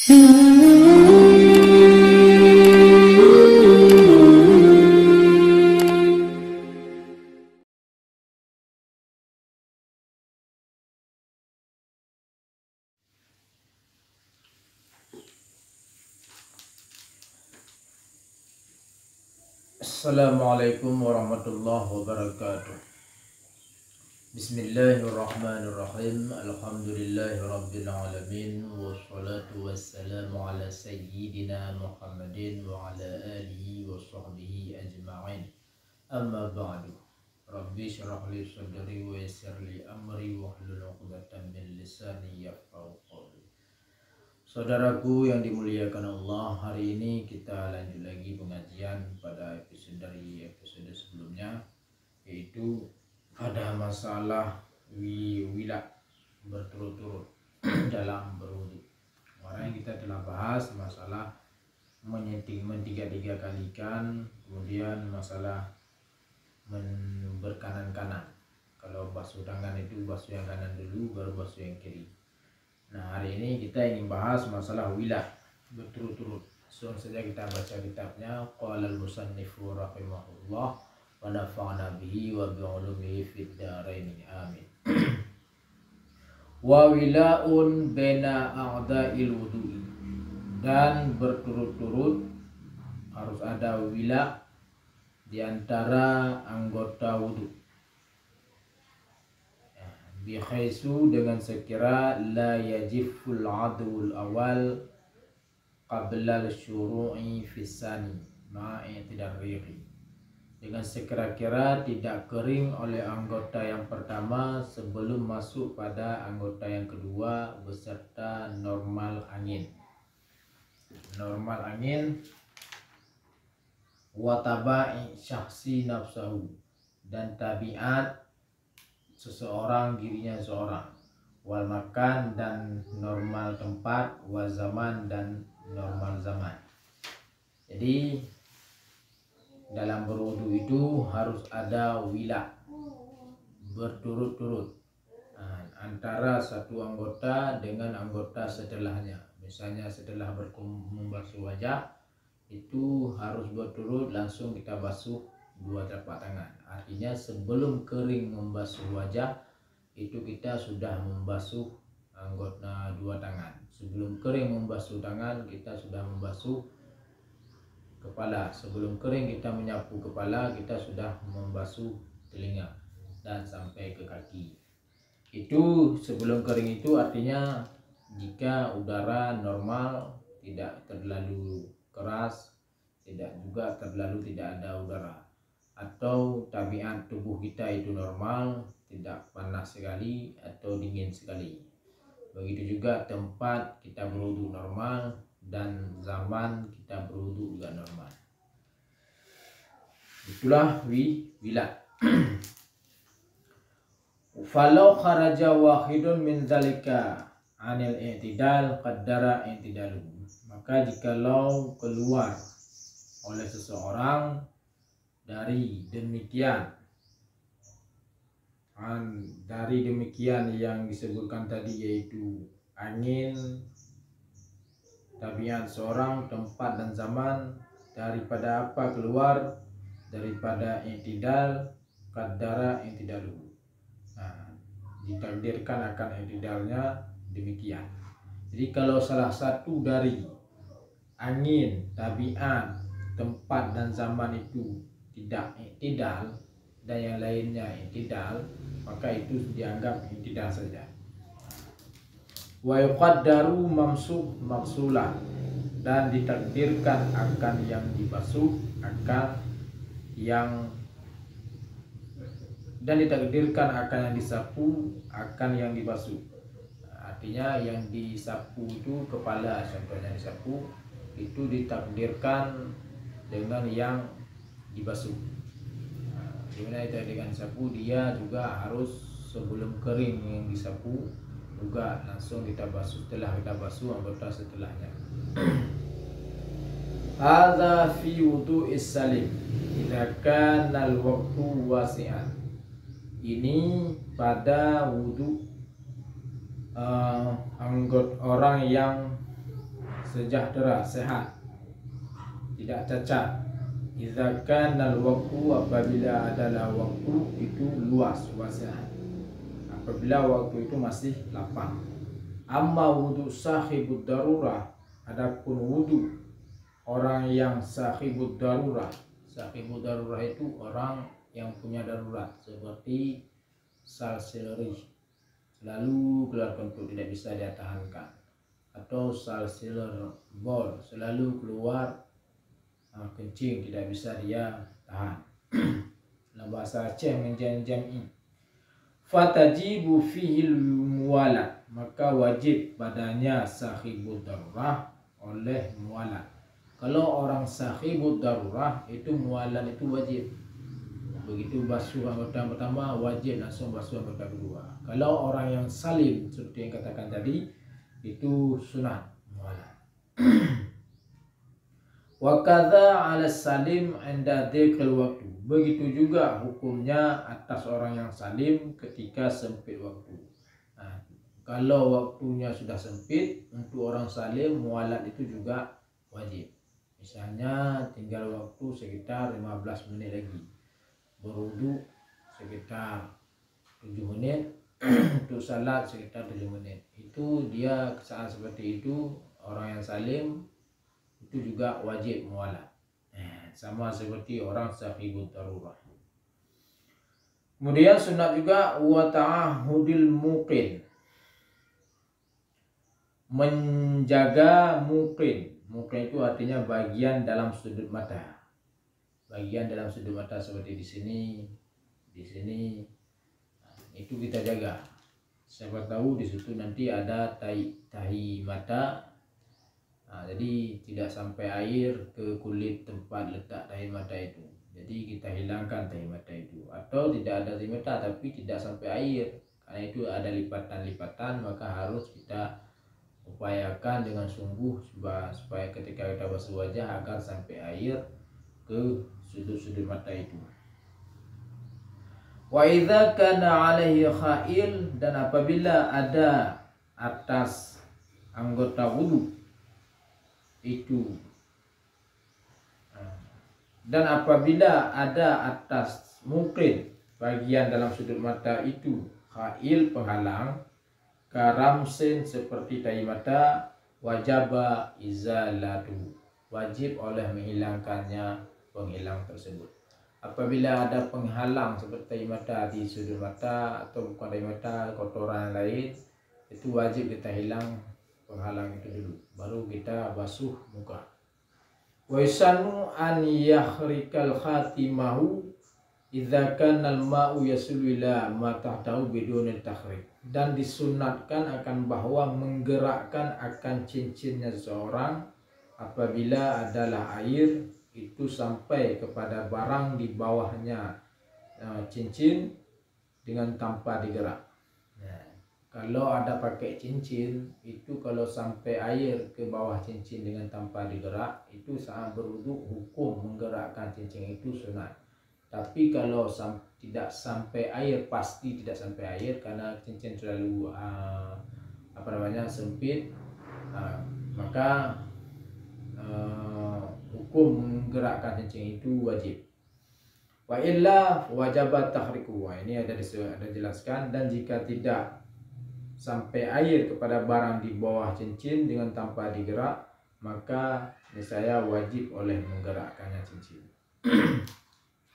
Assalamualaikum warahmatullahi wabarakatuh. Bismillahirrahmanirrahim. Alhamdulillahirabbil alamin wassalatu wassalamu ala sayyidina Muhammadin wa ala alihi wa sahbihi ajma'in. Amma ba'du. Rabbi shrah li sadri wa yassir li amri wahlul 'uqdatam min lisani yafqahu qawli. Saudaraku yang dimuliakan Allah, hari ini kita lanjut lagi pengajian pada episode sebelumnya, yaitu pada masalah wila berturut-turut dalam berwudu. Kemarin kita telah bahas masalah mentiga-tiga kalikan, kemudian masalah berkanan-kanan. Kalau basuh tangan itu basuh yang kanan dulu, baru basuh yang kiri. Nah, hari ini kita ingin bahas masalah wila berturut-turut. Langsung saja kita baca kitabnya. Qala al-musannifu rahimahullah wa nafa'na bihi wa bi'ulumihi fid dharain. Amin. Wa wila'un baina a'dha'il wudu'i, dan berturut-turut harus ada wila di antara anggota wudu. Bikhaisu, dengan sekira la yajiful adwul awal qabla al-syuru'i fisani ma'i tidak riqi, dengan sekira-kira tidak kering oleh anggota yang pertama sebelum masuk pada anggota yang kedua beserta normal angin wa taba'i syakhsi nafsahu, dan tabiat seseorang dirinya seorang, wal makan, dan normal tempat, wal zaman, dan normal zaman. Jadi dalam berwudu itu harus ada wila berturut-turut antara satu anggota dengan anggota setelahnya. Misalnya setelah membasuh wajah itu harus berturut, langsung kita basuh dua telapak tangan. Artinya sebelum kering membasuh wajah itu kita sudah membasuh anggota dua tangan. Sebelum kering membasuh tangan kita sudah membasuh kepala. Sebelum kering kita menyapu kepala kita sudah membasuh telinga dan sampai ke kaki. Itu sebelum kering itu artinya jika udara normal, tidak terlalu keras, tidak juga terlalu tidak ada udara, atau tabiat tubuh kita itu normal, tidak panas sekali atau dingin sekali. Begitu juga tempat kita berwudu normal dan zaman kita berwudu juga normal. Itulah wila. Falau kharaja wahidun min zalika anil i'tidal qaddara i'tidalu, maka jikalau keluar oleh seseorang dari demikian yang disebutkan tadi, yaitu angin, tabiat seorang, tempat dan zaman, daripada apa keluar? Daripada i'tidal, qaddara i'tidalu. Nah, ditakdirkan akan i'tidalnya demikian. Jadi kalau salah satu dari angin, tabiat, tempat dan zaman itu tidak i'tidal dan yang lainnya i'tidal, maka itu dianggap i'tidal saja. Wa yuqaddaru mamsuh maksulah, dan ditakdirkan akan yang dibasuh akan yang disapu akan yang dibasuh. Artinya yang disapu itu kepala, contohnya disapu itu ditakdirkan dengan yang dibasuh. Dimana itu dengan sapu, dia juga harus sebelum kering yang disapu juga langsung kita basuh. Setelah kita basuh anggota setelahnya. Hadza fi wudu'is salim idza kana al-waqtu wasi'an. Ini pada wudu anggota orang yang sejahtera, sehat, tidak cacat. Idza kana al-waqtu, apabila adalah waktu itu luas, wasi'an. Apabila waktu itu masih lapang. Amma wudu sahibud darurah, adapun wudu orang yang sahibud darurah. Sahibud darurah itu orang yang punya darurat, seperti salseleri, selalu keluar kentut, tidak bisa dia tahankan, atau salseler bol, selalu keluar kencing, tidak bisa dia tahan. Dalam bahasa Aceh menjam-jami. Fatajibu fihil muwalat, maka wajib padanya sahibud darurah oleh muwalat. Kalau orang sahibud darurah itu muwalat itu wajib. Begitu basuh anggota yang pertama, wajib langsung basuh anggota kedua. Kalau orang yang salim seperti yang katakan tadi, itu sunat muwalat. Wa kadza 'ala salim 'inda dzikril waktu. Begitu juga hukumnya atas orang yang salim ketika sempit waktu. Nah, kalau waktunya sudah sempit, untuk orang salim muwalat itu juga wajib. Misalnya tinggal waktu sekitar 15 menit lagi, berwudu sekitar 7 menit, untuk salat sekitar 7 menit. Itu dia saat seperti itu, orang yang salim itu juga wajib muwalat. Sama seperti orang sahibud darurah. Kemudian sunat juga wa ta'ahudil muqin, menjaga muqin. Muqin itu artinya bagian dalam sudut mata. Bagian dalam sudut mata seperti di sini, itu kita jaga. Siapa tahu di situ nanti ada tahi mata. Nah, jadi tidak sampai air ke kulit tempat letak tahi mata itu. Jadi kita hilangkan tahi mata itu. Atau tidak ada tahi mata tapi tidak sampai air, karena itu ada lipatan-lipatan, maka harus kita upayakan dengan sungguh supaya ketika kita basuh wajah agar sampai air ke sudut-sudut mata itu. Wa idza kana 'alaihi kha'il, dan apabila ada atas anggota wudu itu, dan apabila ada atas mungkin bagian dalam sudut mata itu kha'il, penghalang, karamsin seperti tahi mata, wajaba izalatu, wajib oleh menghilangkannya penghilang tersebut. Apabila ada penghalang seperti tahi mata di sudut mata atau bukan tahi mata, kotoran lain, itu wajib kita hilang penghalang itu dulu, baru kita basuh muka. Wa yusanu an yahrikal khatimahu idza kana al-ma'u yasulu ila ma tahtahu bidun tahrik. Dan disunatkan akan bahwa menggerakkan akan cincinnya seseorang apabila adalah air itu sampai kepada barang di bawahnya cincin dengan tanpa digerak. Kalau ada pakai cincin itu, kalau sampai air ke bawah cincin dengan tanpa digerak, itu saat berwudu hukum menggerakkan cincin itu sunat. Tapi kalau tidak sampai air, pasti tidak sampai air karena cincin selalu sempit, maka hukum menggerakkan cincin itu wajib. Wa illa wajabat tahriku. Ini ada dijelaskan. Dan jika tidak sampai air kepada barang di bawah cincin dengan tanpa digerak, maka saya wajib oleh menggerakkannya cincin.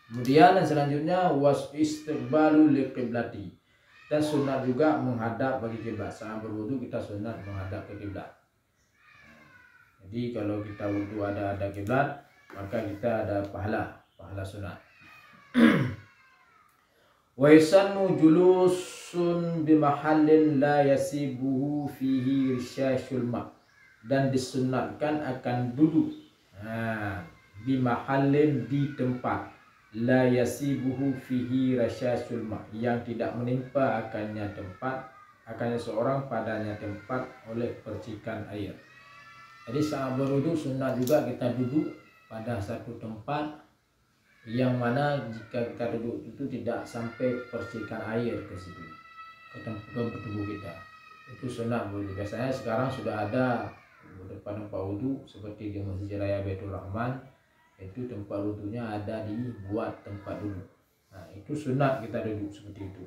Kemudian yang selanjutnya was istiqbalu liqiblati, dan sunat juga menghadap bagi kiblat. Saat berwudu kita sunat menghadap ke kiblat. Jadi kalau kita wudu ada kiblat, maka kita ada pahala sunat. Wa yusannu julusun bimahallin la yasibuhu fihi risyashul ma', dan disunatkan akan duduk bimahallin, di tempat, la yasibuhu fihi risyashul ma', yang tidak menimpa akannya seorang padanya tempat oleh percikan air. Jadi saat berwudu sunat juga kita duduk pada satu tempat yang mana jika kita duduk itu tidak sampai percikan air ke situ, ke tubuh kita. Itu sunat. Biasanya sekarang sudah ada tempat wudhu seperti di Masjid Raya Baitur Rahman, itu tempat wudhunya ada dibuat tempat duduk. Nah, itu sunat kita duduk seperti itu.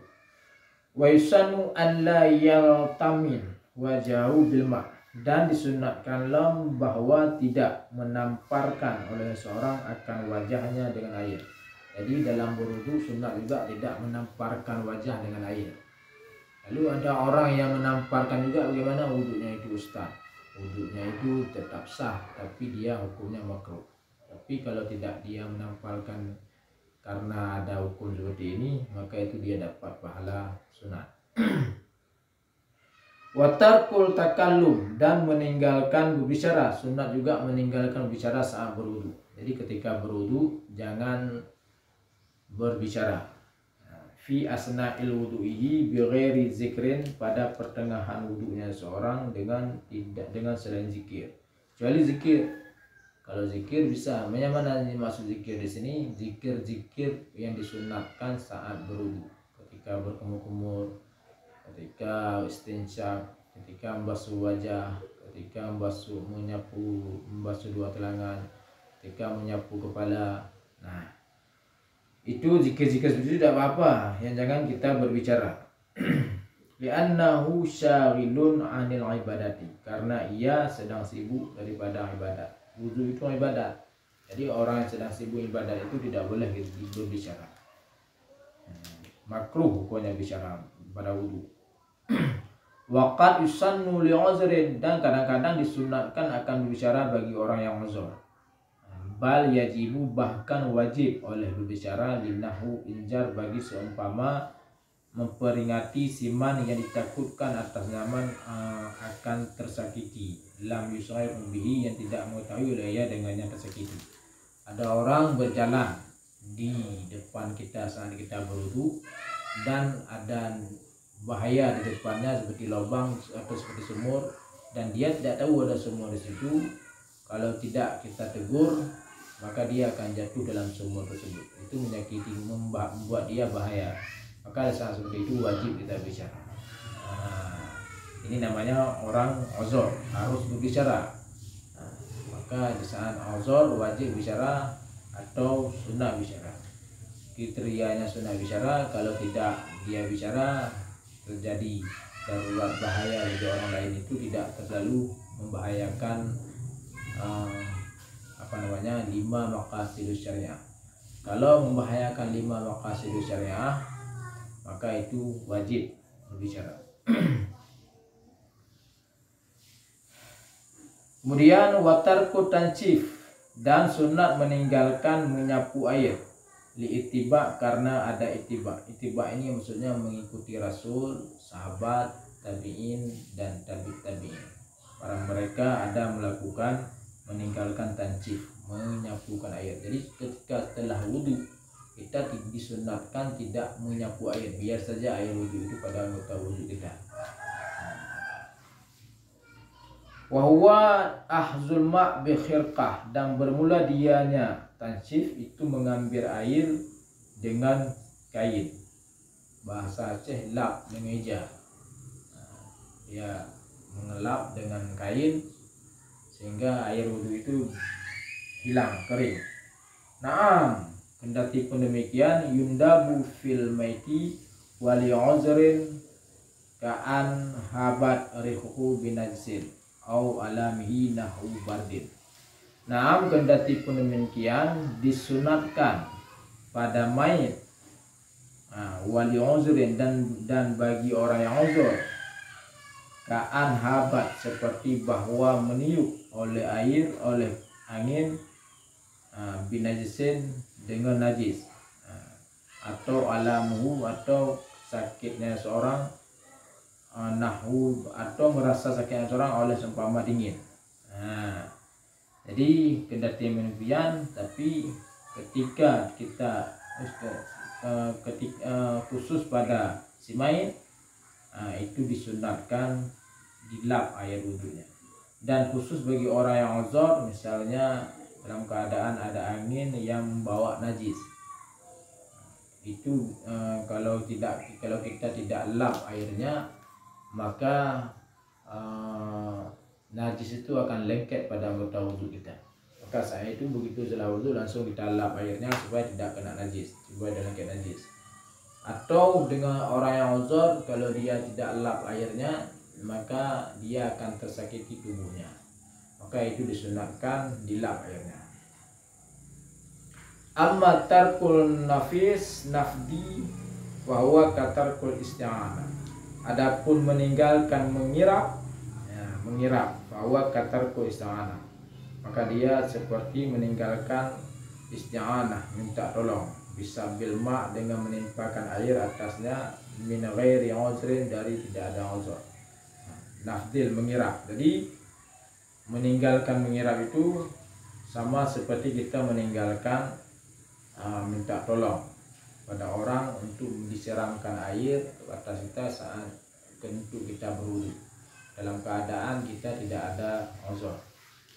Wa yusanu an la yaltamin wajahu bil ma', dan disunatkanlah bahwa tidak menamparkan oleh seorang akan wajahnya dengan air. Jadi dalam berwudu sunat juga tidak menamparkan wajah dengan air. Lalu ada orang yang menamparkan juga, bagaimana wudunya itu Ustaz? Wudunya itu tetap sah, tapi dia hukumnya makruh. Tapi kalau tidak dia menamparkan karena ada hukum seperti ini, maka itu dia dapat pahala sunat. Watarkul takallum, dan meninggalkan berbicara. Sunat juga meninggalkan berbicara saat berwudu. Jadi ketika berwudu jangan berbicara. Fi asna'il wudu'ihi bighairi zikrin, pada pertengahan wudunya seorang dengan selain zikir. Kecuali zikir. Kalau zikir bisa. Mana ini maksud zikir di sini? Zikir-zikir yang disunatkan saat berwudu. Ketika berkumur-kumur, ketika istinsyak, ketika membasuh wajah, ketika membasuh dua telangan, ketika menyapu kepala. Nah, itu zikir-zikir seperti itu tidak apa-apa, yang jangan kita berbicara. Li'annahu syaghilun 'anil ibadati, karena ia sedang sibuk daripada ibadat. Wudu itu ibadat. Jadi orang yang sedang sibuk ibadat itu tidak boleh berbicara. Makruh pokoknya bicara pada wudu. Waqad yusannu li'uzrin, dan kadang-kadang disunatkan akan berbicara bagi orang yang uzur. Bal yajibu, bahkan wajib oleh berbicara, linahu injar, bagi seumpama memperingati siman yang ditakutkan atas zaman akan tersakiti, lam yusai bihi, yang tidak mengetahui oleh ia dengannya tersakiti. Ada orang berjalan di depan kita saat kita berwudu dan ada bahaya di depannya seperti lubang atau seperti sumur, dan dia tidak tahu ada sumur di situ. Kalau tidak kita tegur, maka dia akan jatuh dalam sumur tersebut. Itu menyakiti, membuat dia bahaya. Maka saat seperti itu wajib kita bicara. Ini namanya orang uzur, harus berbicara. Maka di saat uzur wajib bicara atau sunnah bicara. Kriterianya sunnah bicara. Kalau tidak dia bicara, terjadi darurat bahaya bagi orang lain, itu tidak terlalu membahayakan 5 maqasidus syariah. Kalau membahayakan 5 maqasidus syariah, maka itu wajib berbicara. Kemudian watarku tancif, dan sunat meninggalkan menyapu air. Li ittiba, karena ada ittiba. Ittiba ini maksudnya mengikuti Rasul, sahabat, tabi'in, dan tabi'in. Para mereka ada melakukan meninggalkan tancif, menyapukan air. Jadi ketika setelah wudu kita disunatkan tidak menyapu air, biar saja air wudu itu pada anggota wudu kita. Wa huwa ahzul ma' bi khirqah, dan bermula dianya tancif itu mengambil air dengan kain. Bahasa Aceh lap mengeja. Ya, mengelap dengan kain sehingga air wudu itu hilang, kering. Naam, kendati pun demikian, yundabu fil maiti wali uzrin ka'an habat rihuhu binajsin au alamihi nahu bardin. Naam, kendati pun demikian, disunatkan pada mayit wali uzrin, dan bagi orang yang uzur, ka'an habat, seperti bahwa meniup oleh air, oleh angin, binajisin, dengan najis, atau alamuhu, atau sakitnya seorang, nahu, atau merasa sakitnya seorang oleh seumpama dingin. Jadi kendati demikian, tapi ketika kita khusus pada si mayit, itu disunatkan dilap air wudunya. Dan khusus bagi orang yang uzur, misalnya dalam keadaan ada angin yang membawa najis, itu kalau kita tidak lap airnya, maka najis itu akan lengket pada anggota wudhu kita. Maka saya itu begitu setelah wudhu langsung kita lap airnya supaya tidak kena najis, supaya tidak lengket najis. Atau dengan orang yang uzur, kalau dia tidak lap airnya maka dia akan tersakiti tubuhnya, maka itu disunatkan dilap airnya. Amma tarkul nafis nafdi wa huwa katarkul isti'anah. Adapun meninggalkan mengirap, mengirap bahwa katarkul isti'anah, maka dia seperti meninggalkan isti'anah, minta tolong, bisa bilma dengan menimpakan air atasnya min ghairi uzrin, dari tidak ada uzur. Nafdil mengirap. Jadi meninggalkan mengirap itu sama seperti kita meninggalkan minta tolong pada orang untuk disiramkan air atas kita saat untuk kita berwudu dalam keadaan kita tidak ada uzur.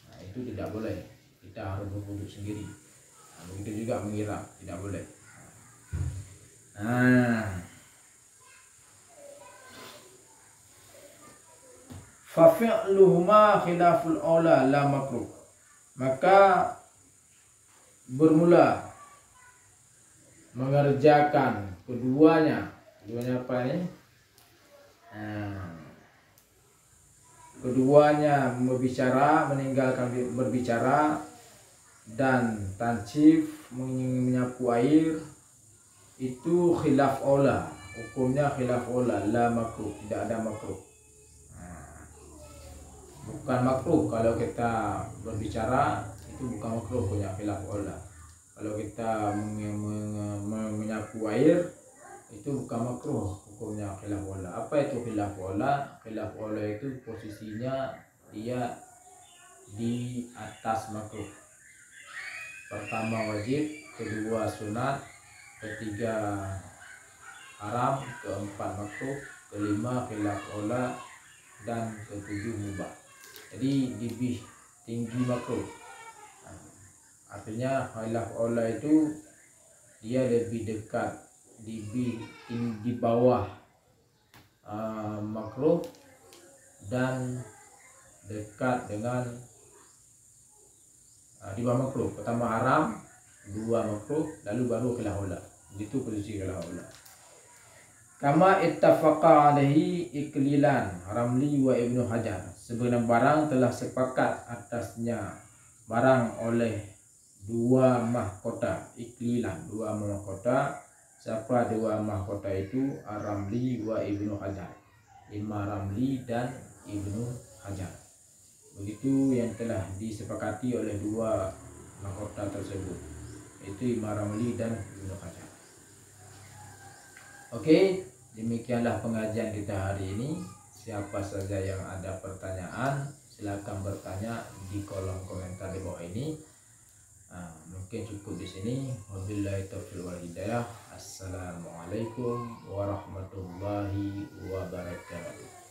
Nah, itu tidak boleh, kita harus berwudu sendiri. Nah, begitu juga mengirap tidak boleh. Fa fi'luhuma khilaful aula la makruh. Maka bermula mengerjakan keduanya apa ini? Keduanya berbicara, meninggalkan berbicara, dan tancif menyapu air itu khilaf aula, hukumnya khilaf aula, la makruh, tidak ada makruh. Bukan makruh kalau kita berbicara, itu bukan makruh, punya khilaf aula. Kalau kita menyapu air itu bukan makruh, hukumnya khilaf aula. Apa itu khilaf aula? Khilaf aula itu posisinya dia di atas makruh. Pertama wajib, kedua sunat, ketiga haram, keempat makruh, kelima khilaf aula, dan ketujuh mubah. Jadi lebih tinggi makruh. Artinya khilaf aula itu dia lebih dekat, di bawah makruh dan dekat dengan di bawah makruh. Pertama haram, dua makruh, lalu baru khilaf aula. Begitu posisi khilaf aula. Kama ittafaqa alaihi Iqlilan Ramli wa Ibnu Hajar. Sebenarnya barang telah sepakat atasnya barang oleh dua mahkota Iqlilan, dua mahkota. Siapa dua mahkota itu? Ar-Ramli wa Ibnu Hajar, Imam Ramli dan Ibnu Hajar. Begitu yang telah disepakati oleh dua mahkota tersebut, itu Imam Ramli dan Ibnu Hajar. Oke, demikianlah pengajian kita hari ini. Siapa saja yang ada pertanyaan, silakan bertanya di kolom komentar di bawah ini. Mungkin cukup di sini. Wabillahi taufiq wal hidayah. Assalamualaikum warahmatullahi wabarakatuh.